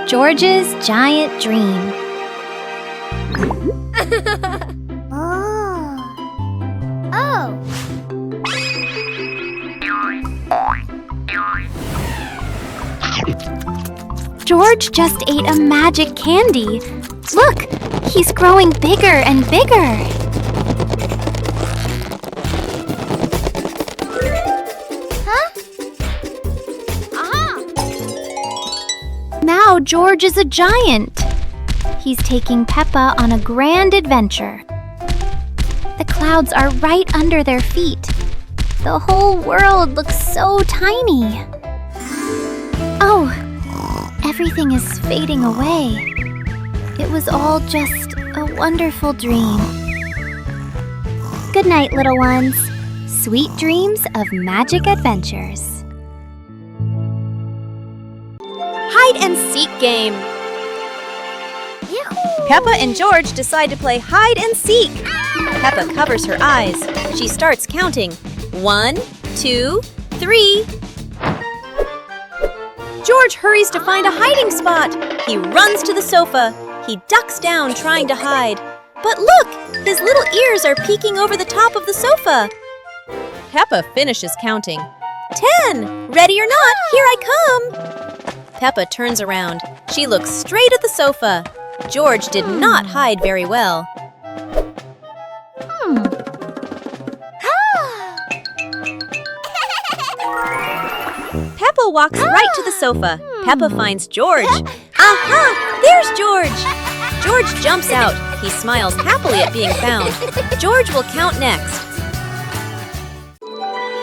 George's Giant Dream. George just ate a magic candy. Look, he's growing bigger and bigger. Now George is a giant. He's taking Peppa on a grand adventure. The clouds are right under their feet. The whole world looks so tiny. Oh, everything is fading away. It was all just a wonderful dream. Good night, little ones. Sweet dreams of magic adventures. Hide-and-seek game. Peppa and George decide to play hide-and-seek. Peppa covers her eyes. She starts counting. 1, 2, 3. George hurries to find a hiding spot. He runs to the sofa. He ducks down trying to hide. But look, his little ears are peeking over the top of the sofa. Peppa finishes counting. 10! Ready or not, here I come! Peppa turns around. She looks straight at the sofa. George did not hide very well. Peppa walks right to the sofa. Peppa finds George. Aha! There's George! George jumps out. He smiles happily at being found. George will count next.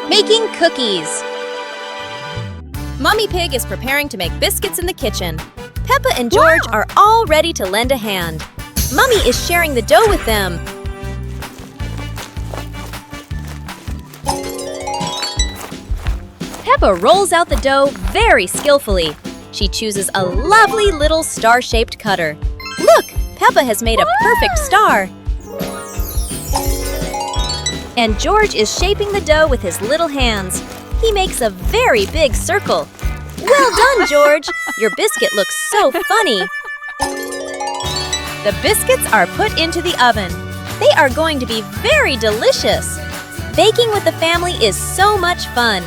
Making cookies. Mummy Pig is preparing to make biscuits in the kitchen. Peppa and George are all ready to lend a hand. Mummy is sharing the dough with them. Peppa rolls out the dough very skillfully. She chooses a lovely little star-shaped cutter. Look, Peppa has made a perfect star. And George is shaping the dough with his little hands. He makes a very big circle. Well done, George! Your biscuit looks so funny. The biscuits are put into the oven. They are going to be very delicious. Baking with the family is so much fun.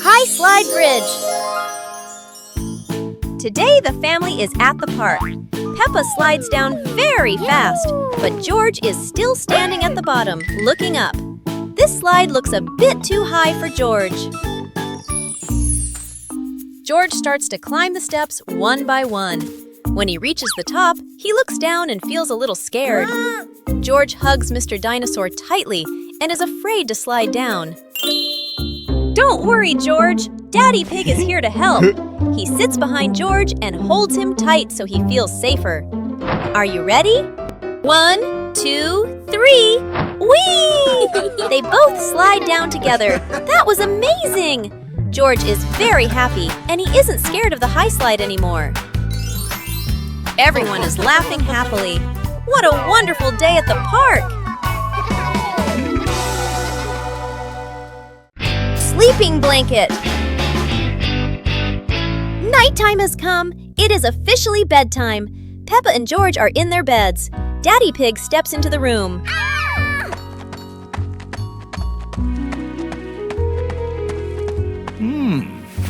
High slide bridge. Today the family is at the park. Peppa slides down very fast, but George is still standing at the bottom, looking up. This slide looks a bit too high for George. George starts to climb the steps one by one. When he reaches the top, he looks down and feels a little scared. George hugs Mr. Dinosaur tightly and is afraid to slide down. Don't worry, George. Daddy Pig is here to help. He sits behind George and holds him tight so he feels safer. Are you ready? 1, 2, 3. Whee! They both slide down together. That was amazing! George is very happy and he isn't scared of the high slide anymore. Everyone is laughing happily. What a wonderful day at the park! Sleeping blanket. Nighttime has come. It is officially bedtime. Peppa and George are in their beds. Daddy Pig steps into the room.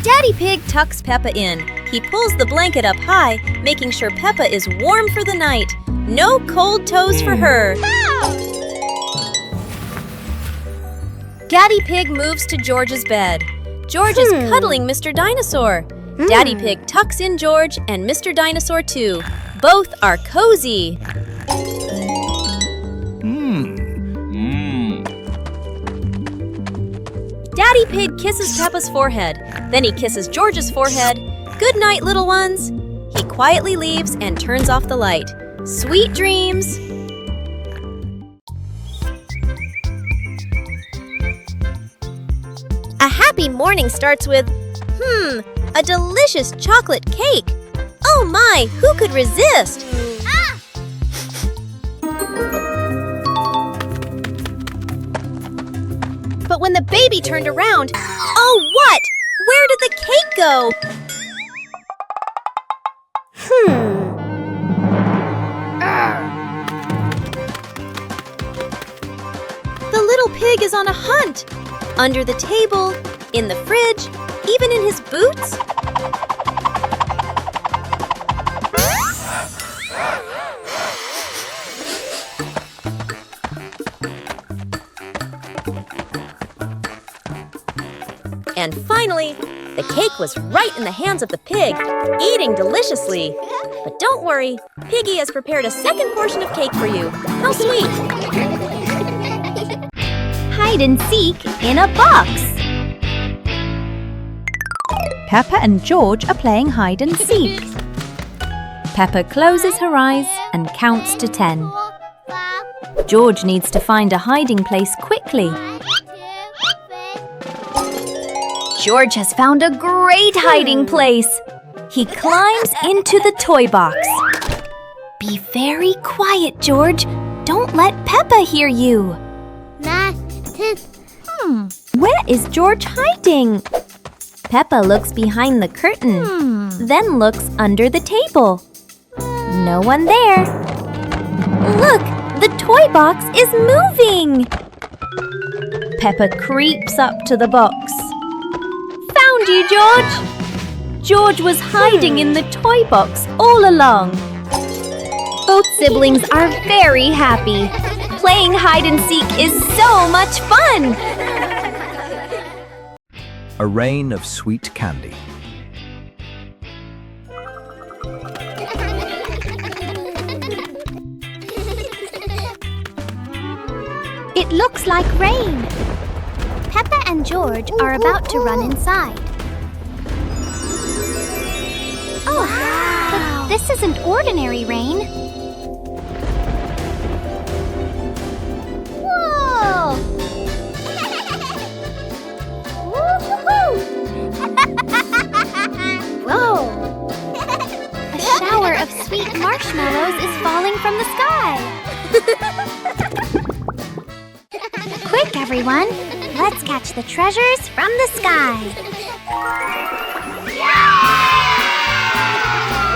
Daddy Pig tucks Peppa in. He pulls the blanket up high, making sure Peppa is warm for the night. No cold toes for her. Daddy Pig moves to George's bed. George is cuddling Mr. Dinosaur. Daddy Pig tucks in George and Mr. Dinosaur too. Both are cozy. Daddy Pig kisses Peppa's forehead. Then he kisses George's forehead. Good night, little ones. He quietly leaves and turns off the light. Sweet dreams. A happy morning starts with, a delicious chocolate cake. Oh my, who could resist? But when the baby turned around, oh what? Where did the go! The little pig is on a hunt! Under the table, in the fridge, even in his boots? And finally, the cake was right in the hands of the pig, eating deliciously. But don't worry, Piggy has prepared a second portion of cake for you. How sweet! Hide and seek in a box. Peppa and George are playing hide and seek. Peppa closes her eyes and counts to 10. George needs to find a hiding place quickly. George has found a great hiding place. He climbs into the toy box. Be very quiet, George. Don't let Peppa hear you. Where is George hiding? Peppa looks behind the curtain, then looks under the table. No one there. Look, the toy box is moving. Peppa creeps up to the box. Found you, George! George was hiding in the toy box all along. Both siblings are very happy. Playing hide and seek is so much fun! A rain of sweet candy. It looks like rain. Peppa and George are about to run inside. Oh, wow. But this isn't ordinary rain. Whoa! Whoa! A shower of sweet marshmallows is falling from the sky. Quick, everyone! Let's catch the treasures from the sky.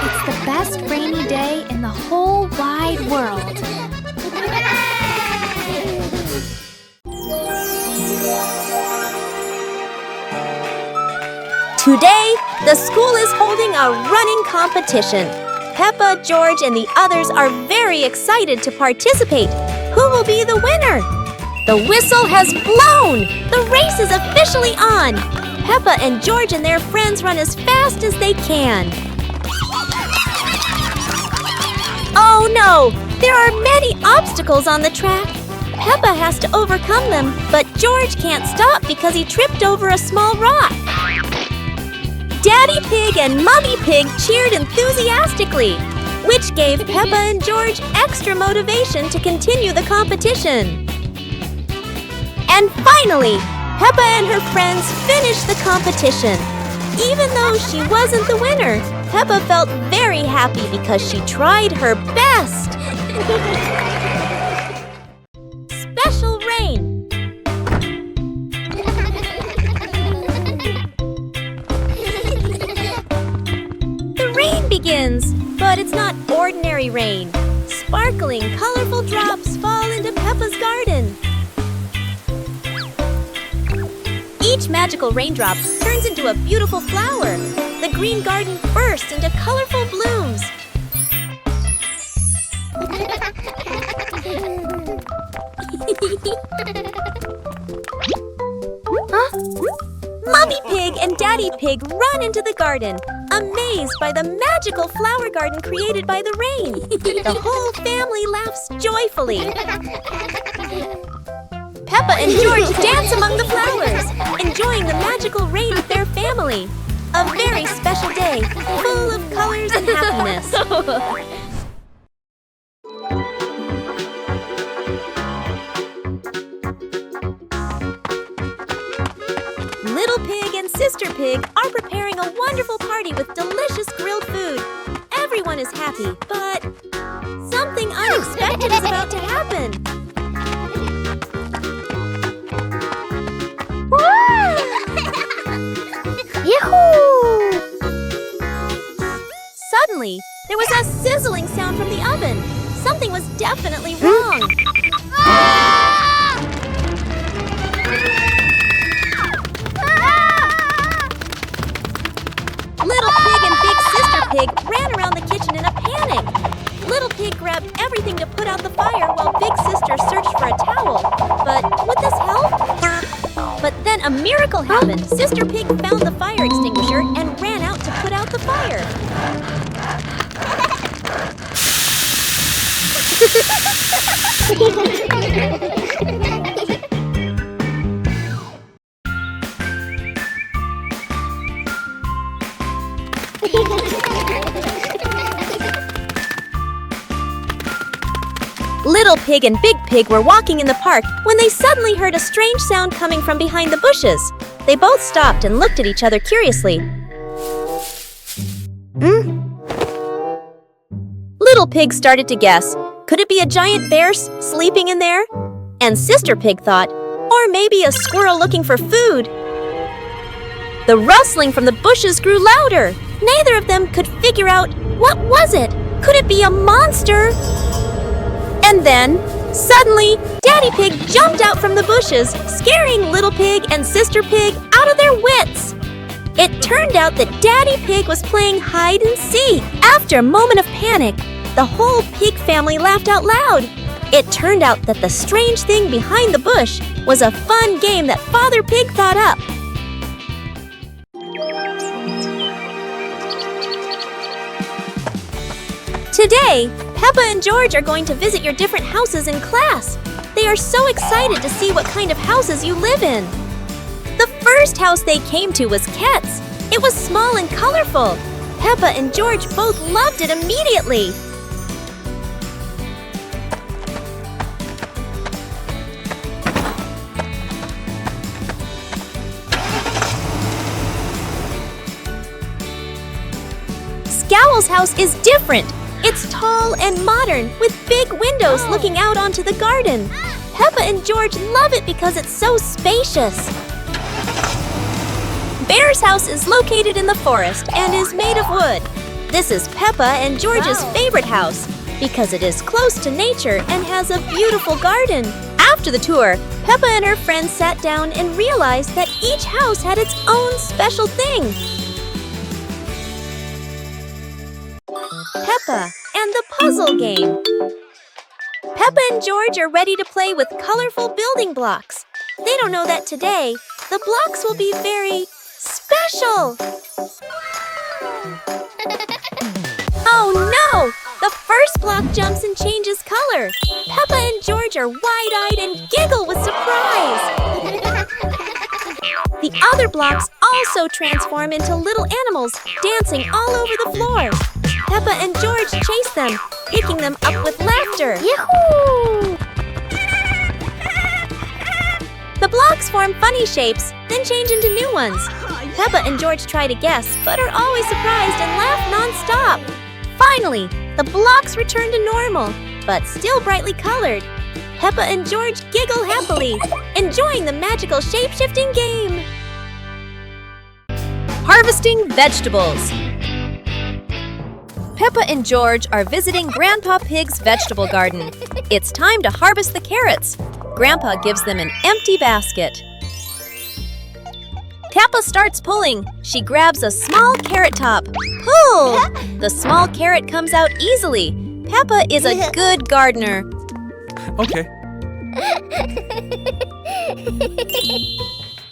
It's the best rainy day in the whole wide world. Today, the school is holding a running competition. Peppa, George, and the others are very excited to participate. Who will be the winner? The whistle has blown! The race is officially on! Peppa and George and their friends run as fast as they can. Oh no! There are many obstacles on the track. Peppa has to overcome them, but George can't stop because he tripped over a small rock. Daddy Pig and Mummy Pig cheered enthusiastically, which gave Peppa and George extra motivation to continue the competition. And finally, Peppa and her friends finished the competition. Even though she wasn't the winner, Peppa felt very happy because she tried her best. Special rain. The rain begins, but it's not ordinary rain. Sparkling, colorful drops fall into Peppa's garden. Each magical raindrop turns into a beautiful flower. The green garden bursts into colorful blooms. Huh? Mummy Pig and Daddy Pig run into the garden, amazed by the magical flower garden created by the rain. The whole family laughs joyfully. Peppa and George dance among the flowers, enjoying the magical rain with their family. A very special day, full of colors and happiness. Little Pig and Sister Pig are preparing a wonderful party with delicious grilled food. Everyone is happy, but something unexpected is about to happen. Yahoo! There was a sizzling sound from the oven. Something was definitely wrong. Little Pig and Big Sister Pig ran around the kitchen in a panic. Little Pig grabbed everything to put out the fire while Big Sister searched for a towel. But would this help? But then a miracle happened. Sister Pig found the fire extinguisher and ran out to put out the fire. Little Pig and Big Pig were walking in the park when they suddenly heard a strange sound coming from behind the bushes. They both stopped and looked at each other curiously. Little Pig started to guess. Could it be a giant bear sleeping in there? And Sister Pig thought, or maybe a squirrel looking for food. The rustling from the bushes grew louder. Neither of them could figure out, what was it? Could it be a monster? And then, suddenly, Daddy Pig jumped out from the bushes, scaring Little Pig and Sister Pig out of their wits. It turned out that Daddy Pig was playing hide and seek. After a moment of panic, the whole pig family laughed out loud. It turned out that the strange thing behind the bush was a fun game that Father Pig thought up. Today, Peppa and George are going to visit your different houses in class. They are so excited to see what kind of houses you live in. The first house they came to was Ket's. It was small and colorful. Peppa and George both loved it immediately. Scowl's house is different. It's tall and modern, with big windows looking out onto the garden. Peppa and George love it because it's so spacious. Bear's house is located in the forest and is made of wood. This is Peppa and George's favorite house because it is close to nature and has a beautiful garden. After the tour, Peppa and her friends sat down and realized that each house had its own special thing. Peppa and the puzzle game. Peppa and George are ready to play with colorful building blocks. They don't know that today, the blocks will be very special. Oh no! The first block jumps and changes color. Peppa and George are wide-eyed and giggle with surprise. The other blocks also transform into little animals dancing all over the floor. Peppa and George chase them, picking them up with laughter. Yahoo! The blocks form funny shapes, then change into new ones. Peppa and George try to guess, but are always surprised and laugh non-stop. Finally, the blocks return to normal, but still brightly colored. Peppa and George giggle happily, enjoying the magical shape-shifting game. Harvesting vegetables. Peppa and George are visiting Grandpa Pig's vegetable garden. It's time to harvest the carrots. Grandpa gives them an empty basket. Peppa starts pulling. She grabs a small carrot top. Pull! The small carrot comes out easily. Peppa is a good gardener. Okay.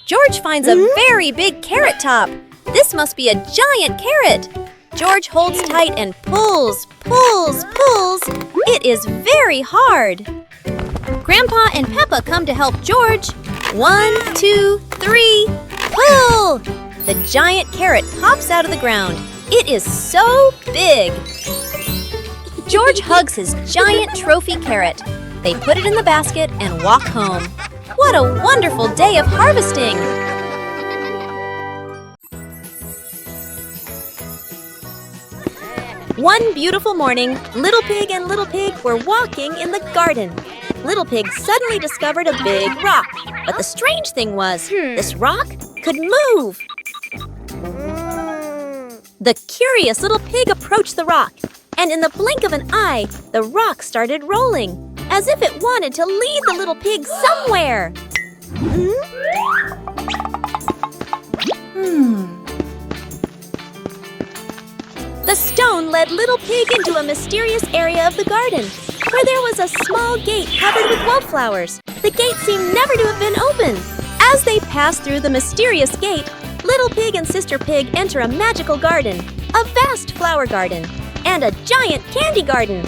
George finds a very big carrot top. This must be a giant carrot. George holds tight and pulls, pulls, pulls. It is very hard. Grandpa and Peppa come to help George. 1, 2, 3, pull! The giant carrot pops out of the ground. It is so big. George hugs his giant trophy carrot. They put it in the basket and walk home. What a wonderful day of harvesting! One beautiful morning, Little Pig and Little Pig were walking in the garden. Little Pig suddenly discovered a big rock. But the strange thing was, this rock could move. The curious little pig approached the rock. and in the blink of an eye, the rock started rolling, as if it wanted to lead the little pig somewhere. The stone led Little Pig into a mysterious area of the garden, where there was a small gate covered with wildflowers. The gate seemed never to have been opened. As they passed through the mysterious gate, Little Pig and Sister Pig enter a magical garden, a vast flower garden, and a giant candy garden.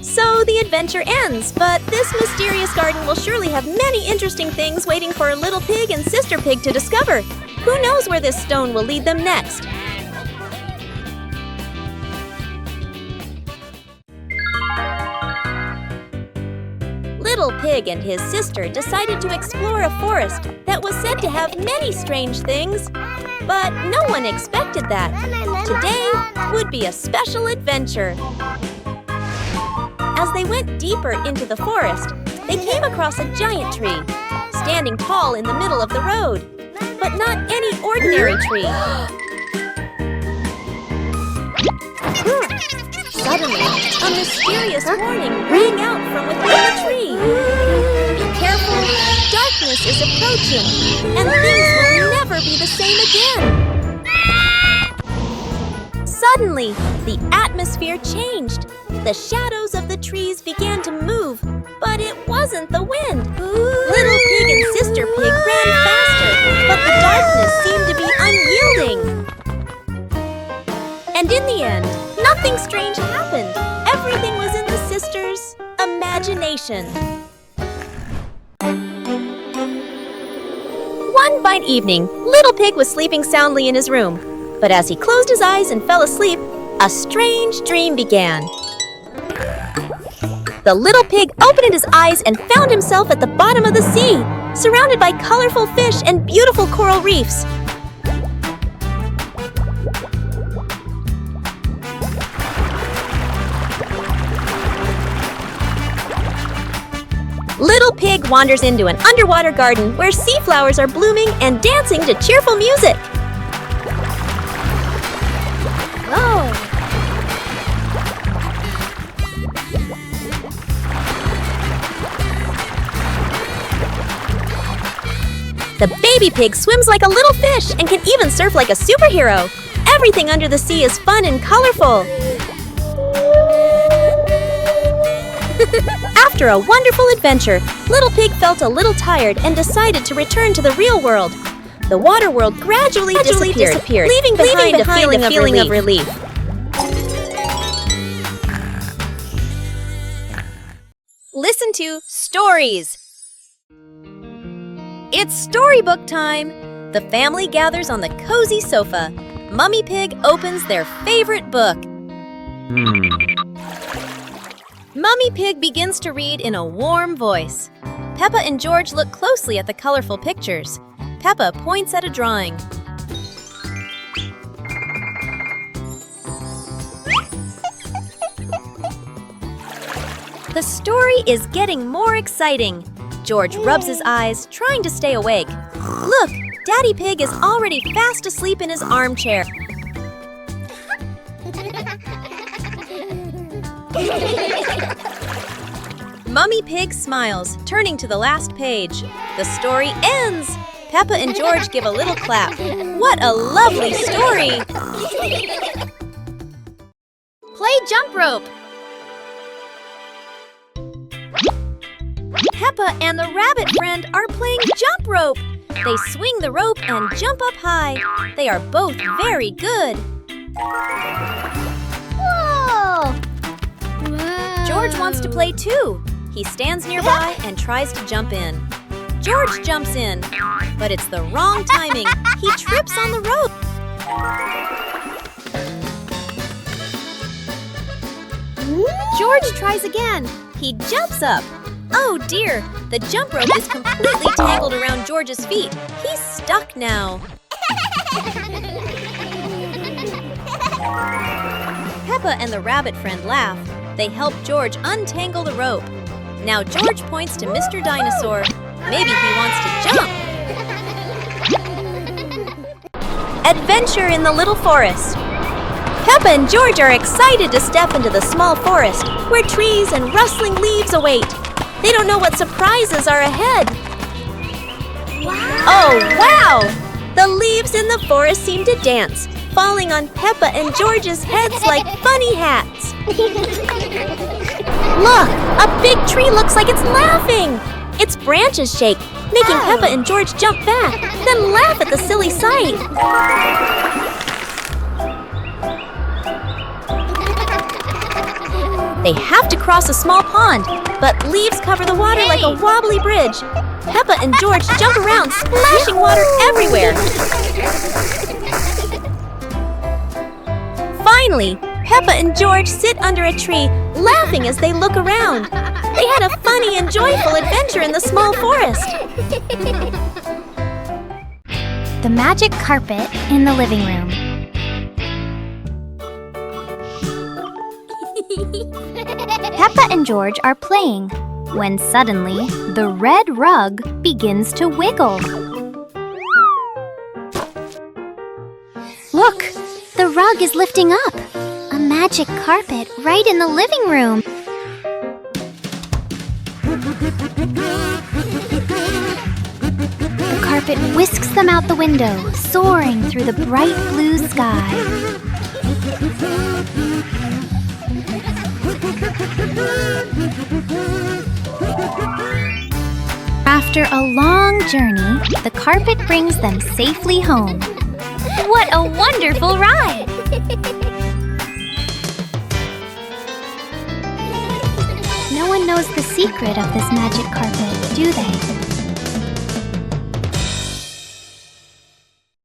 So the adventure ends, but this mysterious garden will surely have many interesting things waiting for Little Pig and Sister Pig to discover. Who knows where this stone will lead them next? Little Pig and his sister decided to explore a forest that was said to have many strange things, but no one expected that. Today would be a special adventure. As they went deeper into the forest, they came across a giant tree, standing tall in the middle of the road. But not any ordinary tree. Suddenly, a mysterious warning rang out from within the tree. Be careful, darkness is approaching, and things will never be the same again. Suddenly, the atmosphere changed. The shadows of the trees began to move, but it wasn't the wind. Little Pig and Sister Pig ran faster, but the darkness seemed to be unyielding. And in the end, nothing strange happened. Everything was in the sisters' imagination. One fine evening, Little Pig was sleeping soundly in his room. But as he closed his eyes and fell asleep, a strange dream began. The little pig opened his eyes and found himself at the bottom of the sea, surrounded by colorful fish and beautiful coral reefs. Little Pig wanders into an underwater garden where sea flowers are blooming and dancing to cheerful music. The baby pig swims like a little fish and can even surf like a superhero. Everything under the sea is fun and colorful. After a wonderful adventure, Little Pig felt a little tired and decided to return to the real world. The water world gradually disappeared, leaving behind a feeling of relief. Listen to Stories. It's Storybook time! The family gathers on the cozy sofa. Mummy Pig opens their favorite book. Mummy Pig begins to read in a warm voice. Peppa and George look closely at the colorful pictures. Peppa points at a drawing. The story is getting more exciting. George rubs his eyes, trying to stay awake. Look, Daddy Pig is already fast asleep in his armchair. Mummy Pig smiles, turning to the last page. The story ends! Peppa and George give a little clap. What a lovely story! Play jump rope! Peppa and the rabbit friend are playing jump rope. They swing the rope and jump up high. They are both very good. Whoa! George wants to play too. He stands nearby and tries to jump in. George jumps in, but it's the wrong timing. He trips on the rope. George tries again. He jumps up. Oh dear, the jump rope is completely tangled around George's feet. He's stuck now. Peppa and the rabbit friend laugh. They help George untangle the rope. Now George points to Mr. Dinosaur. Maybe he wants to jump. Adventure in the Little Forest. Peppa and George are excited to step into the small forest where trees and rustling leaves await. They don't know what surprises are ahead. Wow! Oh, wow! The leaves in the forest seem to dance, falling on Peppa and George's heads like funny hats. Look! A big tree looks like it's laughing! Its branches shake, making Peppa and George jump back, then laugh at the silly sight. They have to cross a small pond, but leaves cover the water like a wobbly bridge. Peppa and George jump around, splashing water everywhere. Finally, Peppa and George sit under a tree, laughing as they look around. They had a funny and joyful adventure in the small forest. The magic carpet in the living room. Peppa and George are playing when suddenly the red rug begins to wiggle. Look, the rug is lifting up. A magic carpet right in the living room. The carpet whisks them out the window, soaring through the bright blue sky. After a long journey, the carpet brings them safely home. What a wonderful ride! No one knows the secret of this magic carpet, do they?